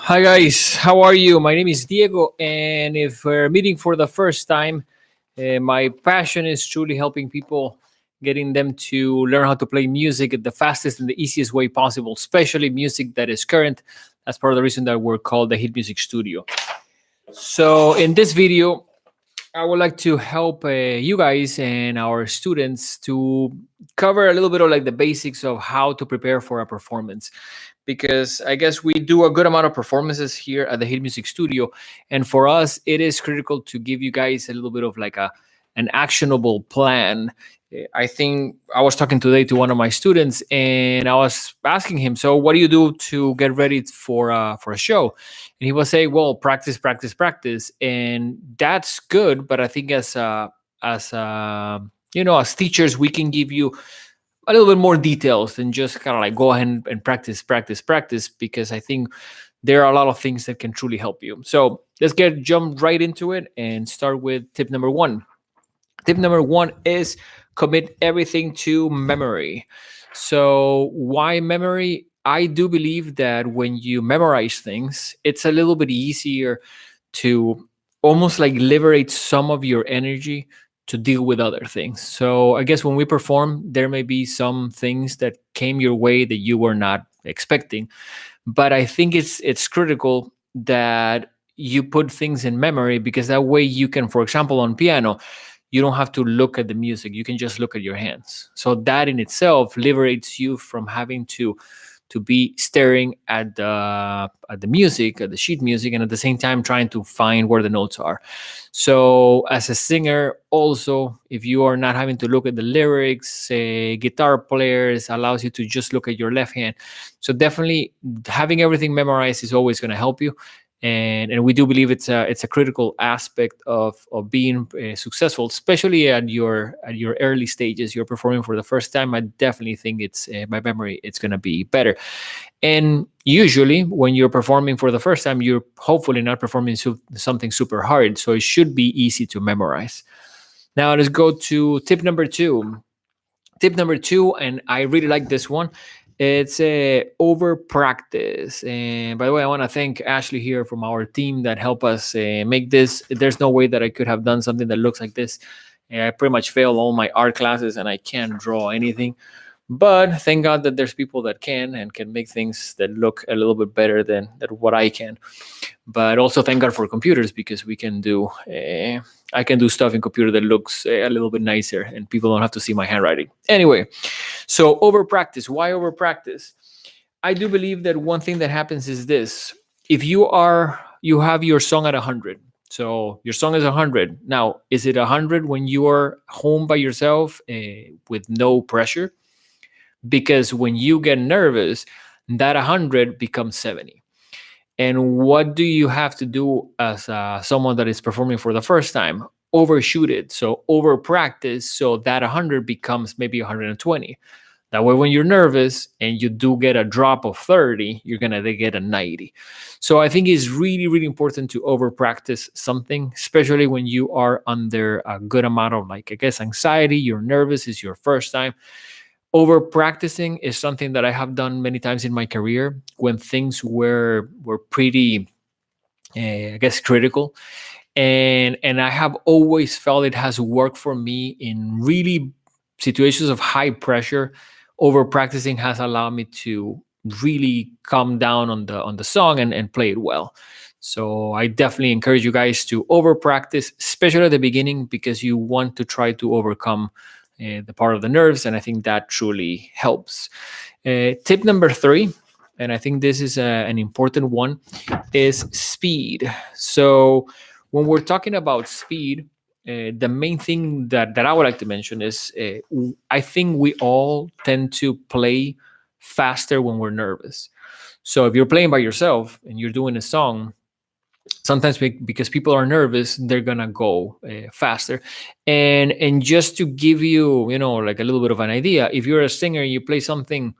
Hi guys, how are you? My name is Diego, and if we're meeting for the first time, my passion is truly helping people, getting them to learn how to play music at the fastest and the easiest way possible, especially music that is current. That's part of the reason that we're called the Hit Music Studio. So, in this video, I would like to help you guys and our students to cover a little bit of like the basics of how to prepare for a performance, because I guess we do a good amount of performances here at the Hit Music Studio, and for us, it is critical to give you guys a little bit of like a an actionable plan. I think I was talking today to one of my students, and I was asking him, "So, what do you do to get ready for a show?" And he was saying, "Well, practice, practice, practice," and that's good. But I think as teachers, we can give you a little bit more details than just kind of like go ahead and practice, practice, practice, because I think there are a lot of things that can truly help you. So let's get jump right into it and start with tip number one. Tip number one is commit everything to memory. So why memory? I do believe that when you memorize things, it's a little bit easier to almost like liberate some of your energy to deal with other things. So I guess when we perform, there may be some things that came your way that you were not expecting. But I think it's critical that you put things in memory, because that way you can, for example, on piano, you don't have to look at the music. You can just look at your hands. So that in itself liberates you from having to be staring at the music, at the sheet music, and at the same time trying to find where the notes are. So as a singer, also, if you are not having to look at the lyrics, guitar players allows you to just look at your left hand. So definitely having everything memorized is always going to help you. And we do believe it's a critical aspect of being successful, especially at your early stages. You're performing for the first time. I definitely think it's by memory it's going to be better. And usually, when you're performing for the first time, you're hopefully not performing something super hard, so it should be easy to memorize. Now, let's go to tip number two. Tip number two, and I really like this one. It's over practice. And by the way, I want to thank Ashley here from our team that helped us make this. There's no way that I could have done something that looks like this. I pretty much failed all my art classes, and I can't draw anything. But thank God that there's people that can and can make things that look a little bit better than what I can. But also thank God for computers, because we can do I can do stuff in computer that looks a little bit nicer, and people don't have to see my handwriting. Anyway, so over practice. Why over practice? I do believe that one thing that happens is this: if you have your song at 100. So your song is 100. Now, is it 100 when you are home by yourself with no pressure? Because when you get nervous, that 100 becomes 70. And what do you have to do as someone that is performing for the first time? Overshoot it. So over practice, so that 100 becomes maybe 120. That way, when you're nervous and you do get a drop of 30, you're going to get a 90. So I think it's really, really important to over practice something, especially when you are under a good amount of, like, I guess, anxiety. You're nervous, it's your first time. Over practicing is something that I have done many times in my career when things were pretty, I guess, critical, and I have always felt it has worked for me in really situations of high pressure. Over practicing has allowed me to really calm down on the song and play it well. So I definitely encourage you guys to over practice, especially at the beginning, because you want to try to overcome the part of the nerves, and I think that truly helps. Tip number three, and I think this is an important one, is speed. So when we're talking about speed, the main thing that I would like to mention is I think we all tend to play faster when we're nervous. So if you're playing by yourself and you're doing a song, sometimes because people are nervous, they're gonna go faster. And just to give you, like a little bit of an idea, if you're a singer and you play something,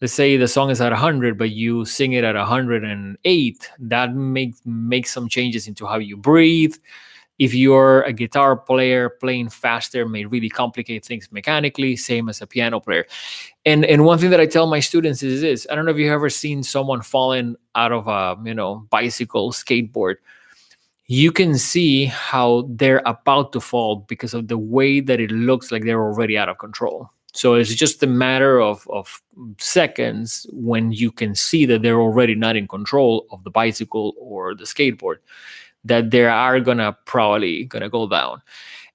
let's say the song is at 100 but you sing it at 108, that makes some changes into how you breathe. If you're a guitar player, playing faster may really complicate things mechanically, same as a piano player. And one thing that I tell my students is this: I don't know if you've ever seen someone falling out of a bicycle, skateboard. You can see how they're about to fall because of the way that it looks like they're already out of control. So it's just a matter of seconds when you can see that they're already not in control of the bicycle or the skateboard, that they are probably gonna go down.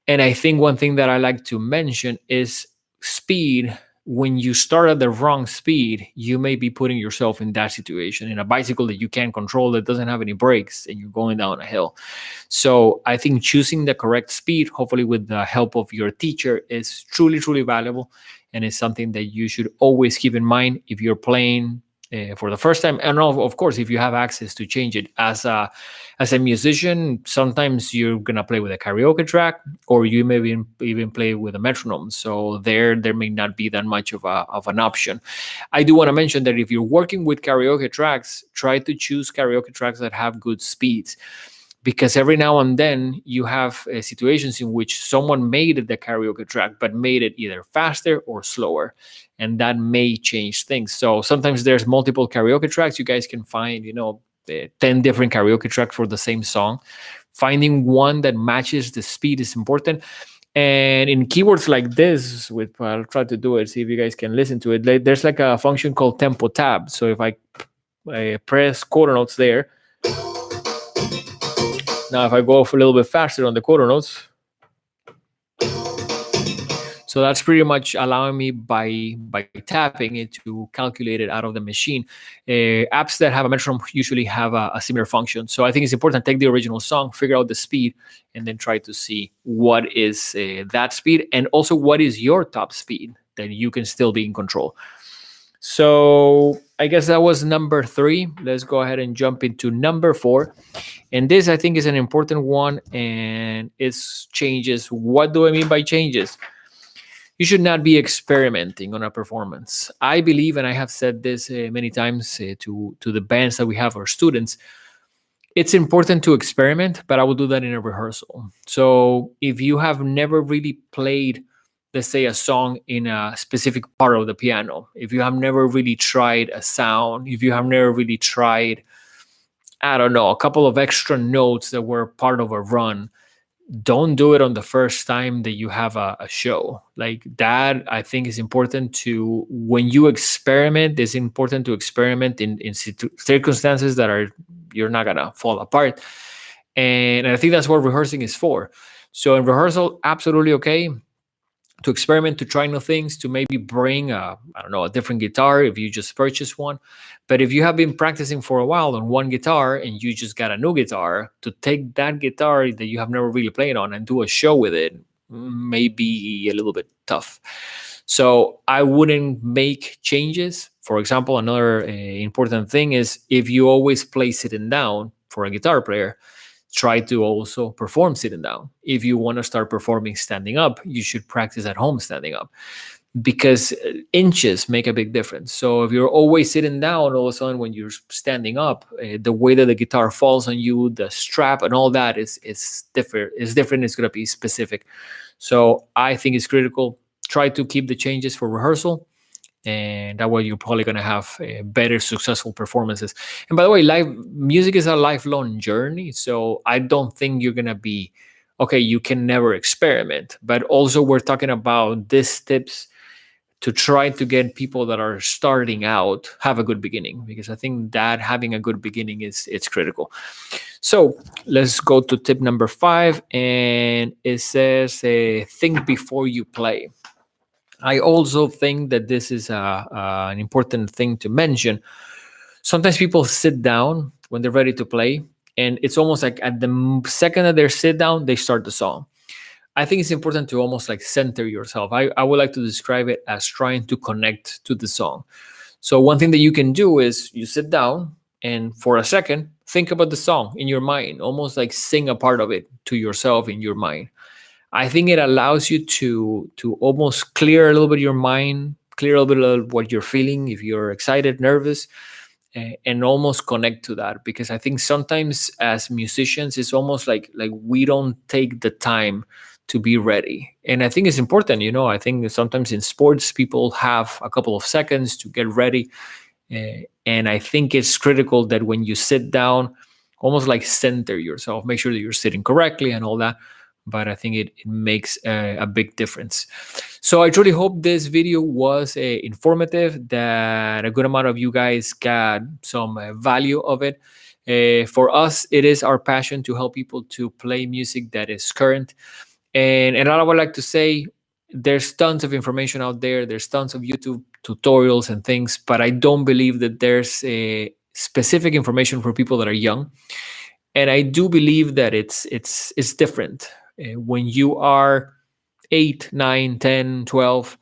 And I think one thing that I like to mention is speed. When you start at the wrong speed, you may be putting yourself in that situation, in a bicycle that you can't control, that doesn't have any brakes, and you're going down a hill. So I think choosing the correct speed, hopefully with the help of your teacher, is truly, truly valuable. And it's something that you should always keep in mind if you're playing for the first time. And of course, if you have access to change it as a musician, sometimes you're gonna play with a karaoke track, or you may even play with a metronome. So there may not be that much of an option. I do want to mention that if you're working with karaoke tracks, try to choose karaoke tracks that have good speeds, because every now and then you have situations in which someone made the karaoke track but made it either faster or slower, and that may change things. So sometimes there's multiple karaoke tracks. You guys can find 10 different karaoke tracks for the same song. Finding one that matches the speed is important. And in keywords like this, I'll try to do it, see if you guys can listen to it. There's like a function called tempo tab. So if I press quarter notes there, now if I go off a little bit faster on the quarter notes, so that's pretty much allowing me by tapping it to calculate it out of the machine. Apps that have a metronome usually have a similar function. So I think it's important to take the original song, figure out the speed, and then try to see what is that speed, and also what is your top speed that you can still be in control. So I guess that was number 3. Let's go ahead and jump into number 4. And this, I think, is an important one, and it's changes. What do I mean by changes? You should not be experimenting on a performance. I believe, and I have said this many times to the bands that we have, our students, it's important to experiment, but I will do that in a rehearsal. So if you have never really played, let's say, a song in a specific part of the piano, if you have never really tried a sound, if you have never really tried, I don't know, a couple of extra notes that were part of a run, don't do it on the first time that you have a show. Like that, I think is important to, when you experiment, it's important to experiment in circumstances that you're not gonna fall apart. And I think that's what rehearsing is for. So in rehearsal, absolutely okay to experiment, to try new things, to maybe bring I don't know, a different guitar if you just purchased one. But if you have been practicing for a while on one guitar and you just got a new guitar, to take that guitar that you have never really played on and do a show with it may be a little bit tough. So I wouldn't make changes. For example, another important thing is, if you always play sitting down for a guitar player, try to also perform sitting down. If you want to start performing standing up, you should practice at home standing up, because inches make a big difference. So if you're always sitting down, all of a sudden when you're standing up, the way that the guitar falls on you, the strap and all that is different. It's different. It's going to be specific. So I think it's critical. Try to keep the changes for rehearsal, and that way you're probably going to have better successful performances. And by the way, live music is a lifelong journey, so I don't think you're going to be okay, you can never experiment. But also, we're talking about these tips to try to get people that are starting out have a good beginning, because I think that having a good beginning it's critical. So let's go to tip number 5, and it says think before you play. I also think that this is an important thing to mention. Sometimes people sit down when they're ready to play, and it's almost like at the second that they sit down, they start the song. I think it's important to almost like center yourself. I would like to describe it as trying to connect to the song. So one thing that you can do is you sit down and for a second, think about the song in your mind, almost like sing a part of it to yourself in your mind. I think it allows you to almost clear a little bit your mind, clear a little bit of what you're feeling, if you're excited, nervous, and almost connect to that, because I think sometimes as musicians it's almost like we don't take the time to be ready. And I think it's important, I think sometimes in sports people have a couple of seconds to get ready. And I think it's critical that when you sit down, almost like center yourself, make sure that you're sitting correctly and all that. But I think it makes a big difference. So I truly hope this video was informative, that a good amount of you guys got some value of it. For us, it is our passion to help people to play music that is current. And I would like to say, there's tons of information out there. There's tons of YouTube tutorials and things, but I don't believe that there's a specific information for people that are young. And I do believe that it's different. When you are 8, 9, 10, 12,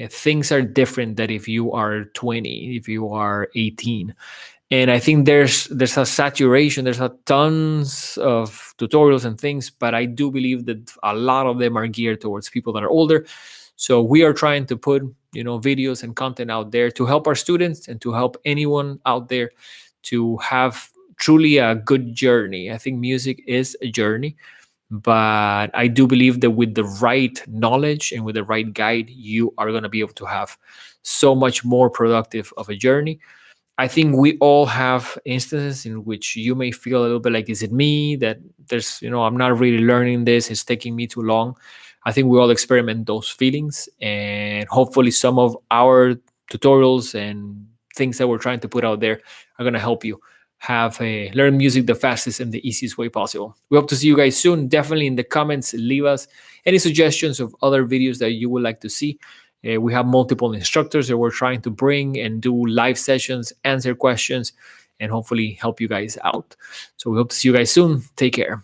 things are different than if you are 20, if you are 18. And I think there's a saturation, there's a tons of tutorials and things, but I do believe that a lot of them are geared towards people that are older. So we are trying to put videos and content out there to help our students and to help anyone out there to have truly a good journey. I think music is a journey, but I do believe that with the right knowledge and with the right guide, you are going to be able to have so much more productive of a journey. I think we all have instances in which you may feel a little bit like, is it me that there's, I'm not really learning this, it's taking me too long. I think we all experiment those feelings, and hopefully some of our tutorials and things that we're trying to put out there are going to help you learn music the fastest and the easiest way possible. We hope to see you guys soon. Definitely in the comments, leave us any suggestions of other videos that you would like to see. We have multiple instructors that we're trying to bring and do live sessions, answer questions, and hopefully help you guys out. So we hope to see you guys soon. Take care.